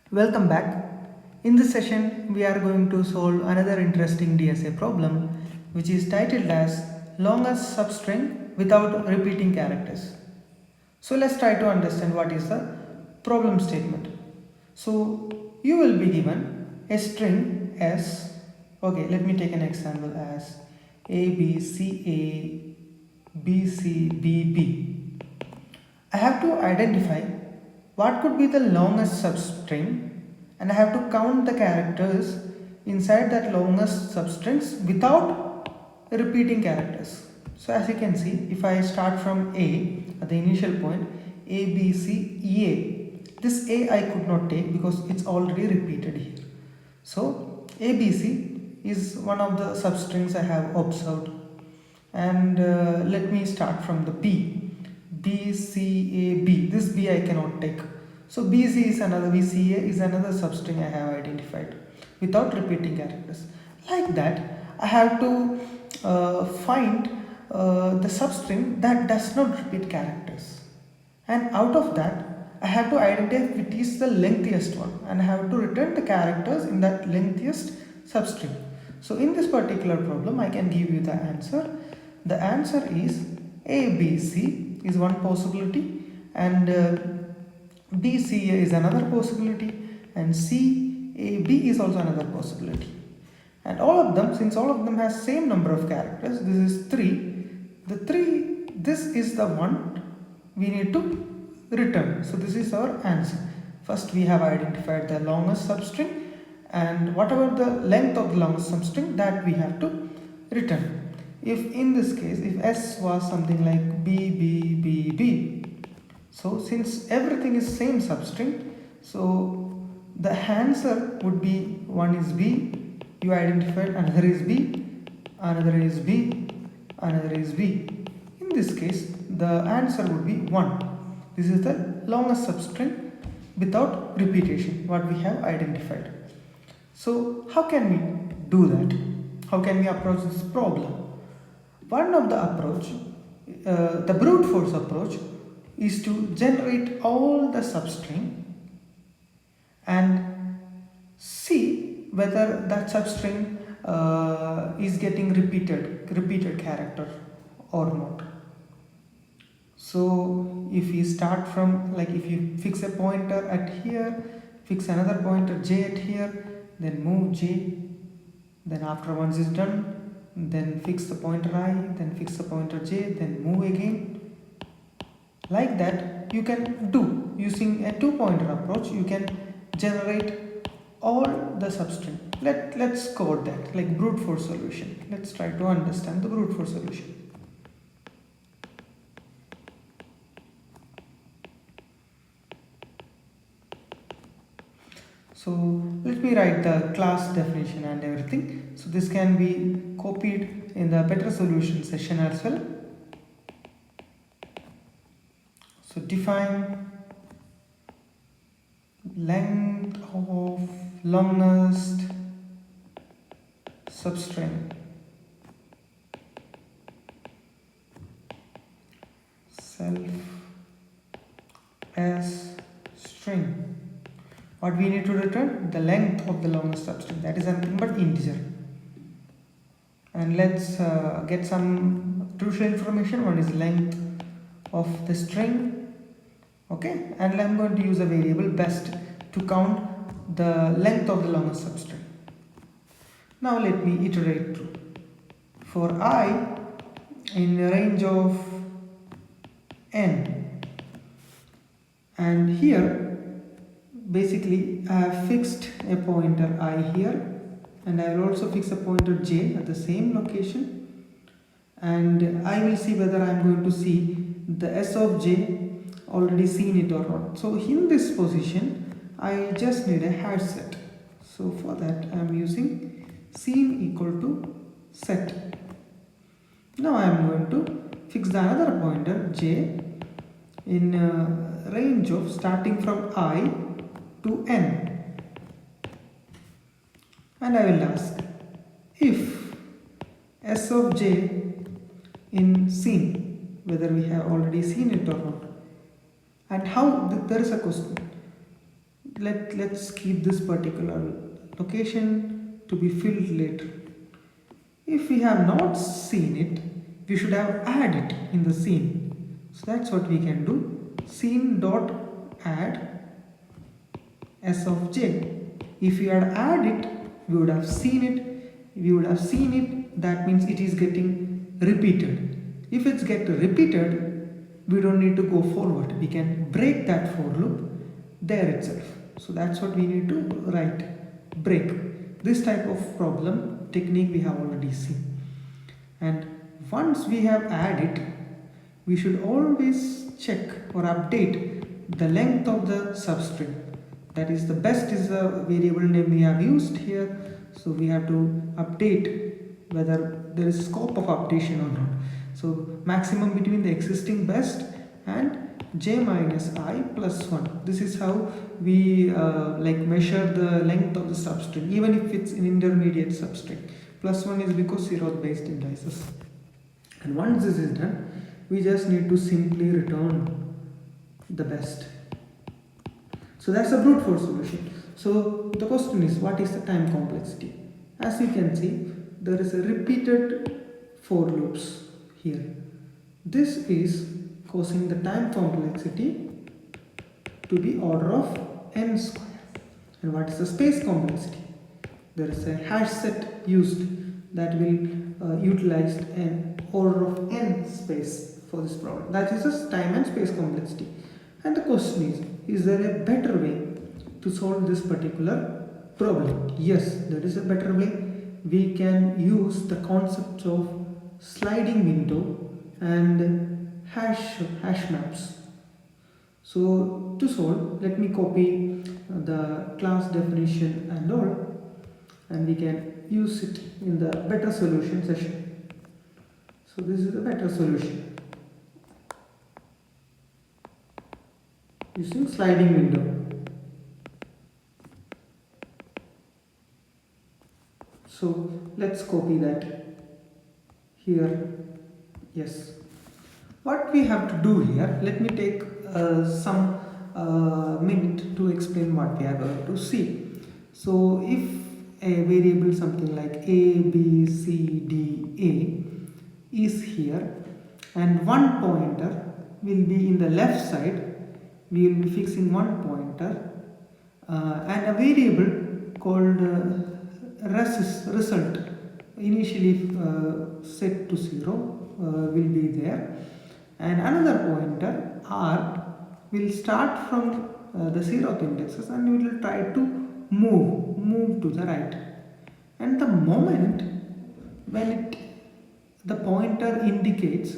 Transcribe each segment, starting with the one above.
Welcome back. In this session, we are going to solve another interesting DSA problem which is titled as longest substring without repeating characters. So let's try to understand what is the problem statement. So you will be given a string S. Okay, let me take an example as A B C A B C B B. I have to identify what could be the longest substring and I have to count the characters inside that longest substrings without repeating characters. So as you can see, if I start from A at the initial point, A, B, C, E, A. This A I could not take because it's already repeated here. So A, B, C is one of the substrings I have observed. And let me start from the B. B, C, A, B. This B I cannot take. So BC is another, BCA is another substring I have identified without repeating characters. Like that, I have to find the substring that does not repeat characters. And out of that, I have to identify which is the lengthiest one and I have to return the characters in that lengthiest substring. So in this particular problem, I can give you the answer. The answer is ABC is one possibility and BCA is another possibility and CAB is also another possibility. And all of them, since all of them has same number of characters, this is 3. This is the one we need to return. So this is our answer. First we have identified the longest substring and whatever the length of the longest substring that we have to return. If in this case, if S was something like B, B, B, B, so since everything is same substring, so the answer would be one is B, you identified, another is B, another is B, another is B. In this case, the answer would be 1. This is the longest substring without repetition, what we have identified. So how can we do that? How can we approach this problem? One of the approach, the brute force approach, is to generate all the substring and see whether that substring is getting repeated character or not. So if you start from, like if you fix a pointer at here, fix another pointer J at here, then move J, then after once it's done, then fix the pointer I, then fix the pointer J, then move again. Like that you can do using a 2-pointer approach. You can generate all the substring. Let's code that like brute force solution. Let's try to understand the brute force solution. So let me write the class definition and everything. So this can be copied in the better solution session as well. So define length of longest substring self as string. What we need to return? The length of the longest substring, that is nothing but integer. And let's get some crucial information. One is length of the string. Okay, and I'm going to use a variable best to count the length of the longest substring. Now let me iterate through. For I in a range of n, and here basically I have fixed a pointer I here, and I will also fix a pointer j at the same location, and I will see whether I am going to see the s of j already seen it or not. So in this position I just need a hash set. So for that I am using seen equal to set. Now I am going to fix the another pointer j in a range of starting from I to n, and I will ask if s of j in seen, whether we have already seen it or not. And how, there is a question, let's keep this particular location to be filled later. If we have not seen it, we should have added it in the scene. So that's what we can do. Scene dot add s of j. If we had added it, we would have seen it. We would have seen it. That means it is getting repeated. If it's get repeated, we don't need to go forward. We can break that for loop there itself. So that's what we need to write. Break. This type of problem technique we have already seen. And once we have added, we should always check or update the length of the substring. That is, the best is the variable name we have used here. So we have to update whether there is scope of updation or not. So maximum between the existing best and j minus I plus 1. This is how we measure the length of the substring, even if it's an intermediate substring. Plus 1 is because zeroth based indices. And once this is done, we just need to simply return the best. So that's a brute force solution. So the question is, what is the time complexity? As you can see, there is a repeated for loops here. This is causing the time complexity to be order of n square. And what is the space complexity? There is a hash set used that will utilize an order of n space for this problem. That is the time and space complexity. And the question is there a better way to solve this particular problem? Yes, there is a better way. We can use the concept of sliding window and hash maps. So to solve, let me copy the class definition and all, and we can use it in the better solution session. So this is the better solution using sliding window. So let's copy that here. Yes. What we have to do here, let me take some minute to explain what we are going to see. So if a variable something like a, b, c, d, a is here and one pointer will be in the left side, we will be fixing one pointer and a variable called result initially set to 0 will be there, and another pointer r will start from the 0th indexes and we will try to move to the right. And the moment when the pointer indicates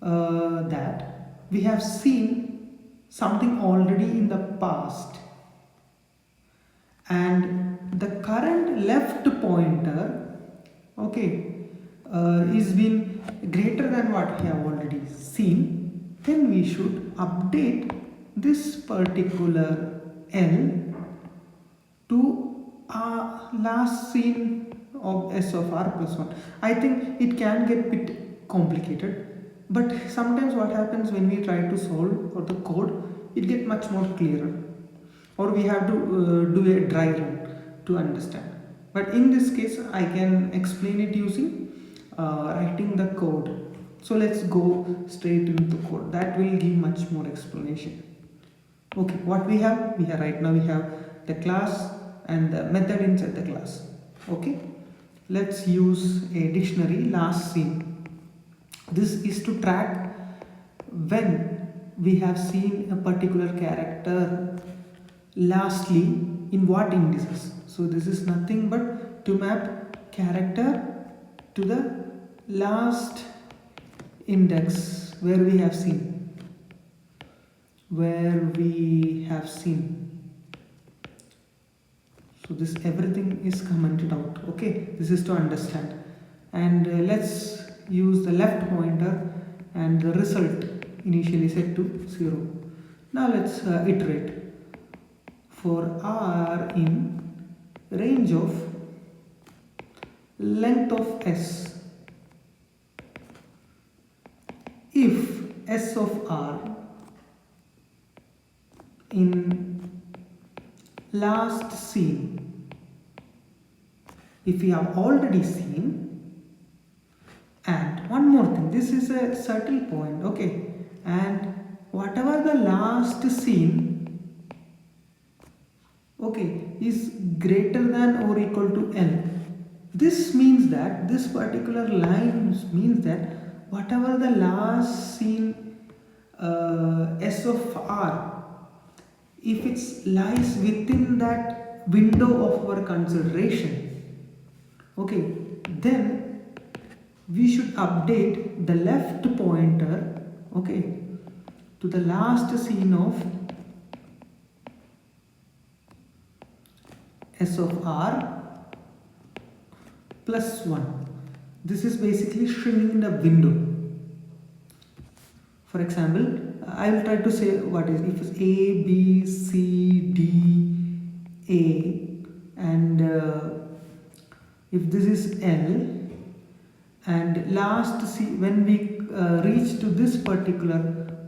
that we have seen something already in the past, and the current left pointer, okay, is been greater than what we have already seen, then we should update this particular L to last seen of S of R plus 1. I think it can get bit complicated, but sometimes what happens when we try to solve for the code, it gets much more clearer, or we have to do a dry run to understand. But in this case, I can explain it using writing the code. So let's go straight into the code. That will give much more explanation. Okay, what we have? We have right now we have the class and the method inside the class. Okay, let's use a dictionary last seen. This is to track when we have seen a particular character lastly in what indices. So this is nothing but to map character to the last index where we have seen. So this everything is commented out. Okay, this is to understand. And let's use the left pointer and the result initially set to 0. Now let's iterate. For r in range of length of s, if s of r in last seen. If we have already seen, and one more thing, this is a subtle point, okay, and whatever the last seen, okay, is greater than or equal to L. This means that this particular line means that whatever the last seen S of R, if it lies within that window of our consideration, okay, then we should update the left pointer, okay, to the last scene of S of R plus 1. This is basically shrinking the window. For example, I will try to say what is, if it's A, B, C, D, A, and if this is L, and last C, when we reach to this particular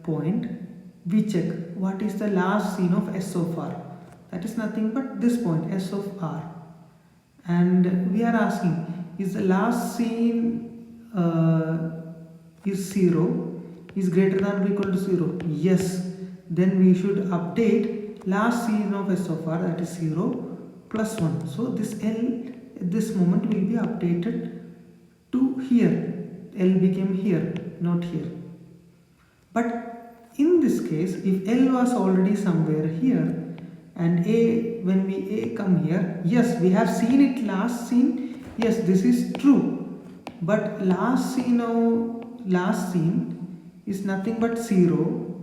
point, we check what is the last scene of S of R. That is nothing but this point, S of R. And we are asking, is the last scene is 0, is greater than or equal to 0? Yes. Then we should update last scene of S of R, that is 0 plus 1. So this L at this moment will be updated to here. L became here, not here. But in this case, if L was already somewhere here, and A, when we A come here, yes, we have seen it last scene, yes, this is true, but last scene is nothing but 0.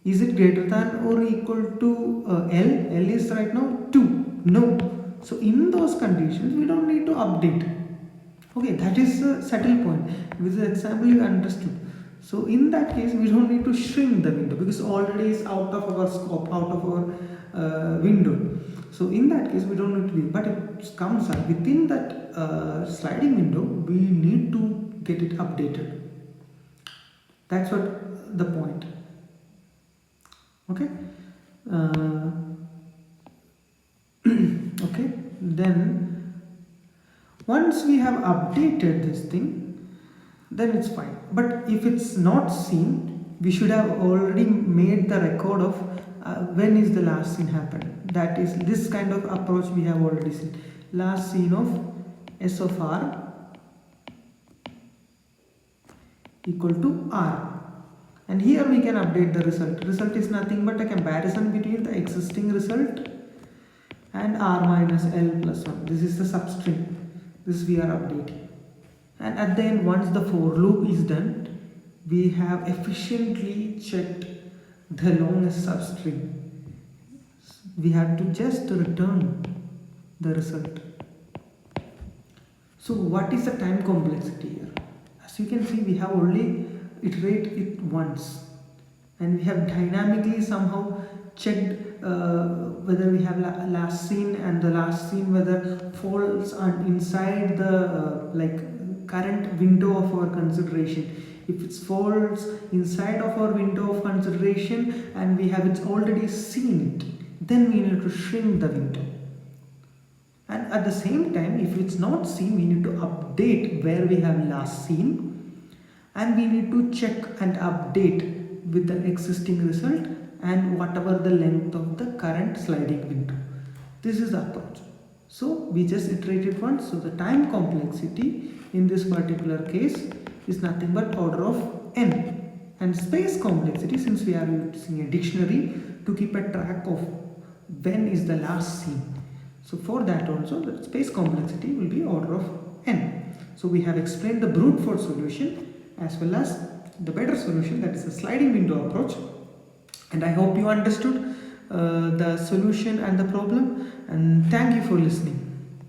Is it greater than or equal to L? L is right now 2, no. So in those conditions we don't need to update. Okay, that is a subtle point. With the example you understood. So in that case we don't need to shrink the window because already is out of our scope, out of our window. So in that case we don't need to be, but it comes up within that sliding window, we need to get it updated. That's what the point. Okay. Okay. Then once we have updated this thing, then it's fine. But if it's not seen, we should have already made the record of when is the last scene happened. That is this kind of approach we have already seen. Last scene of S of R equal to R. And here we can update the result. Result is nothing but a comparison between the existing result and R minus L plus 1. This is the substring. This we are updating. And at the end, once the for loop is done, we have efficiently checked the longest substring. We have to just return the result. So what is the time complexity here? As you can see, we have only iterate it once, and we have dynamically somehow checked whether we have last scene, and the last scene whether falls on inside the current window of our consideration. If it falls inside of our window of consideration and we have already seen it, then we need to shrink the window. And at the same time, if it's not seen, we need to update where we have last seen, and we need to check and update with the existing result and whatever the length of the current sliding window. This is the approach. So we just iterated once. So the time complexity in this particular case is nothing but order of n, and space complexity, since we are using a dictionary to keep a track of when is the last scene, so for that also the space complexity will be order of n. So we have explained the brute force solution as well as the better solution, that is the sliding window approach, and I hope you understood the solution and the problem, and thank you for listening.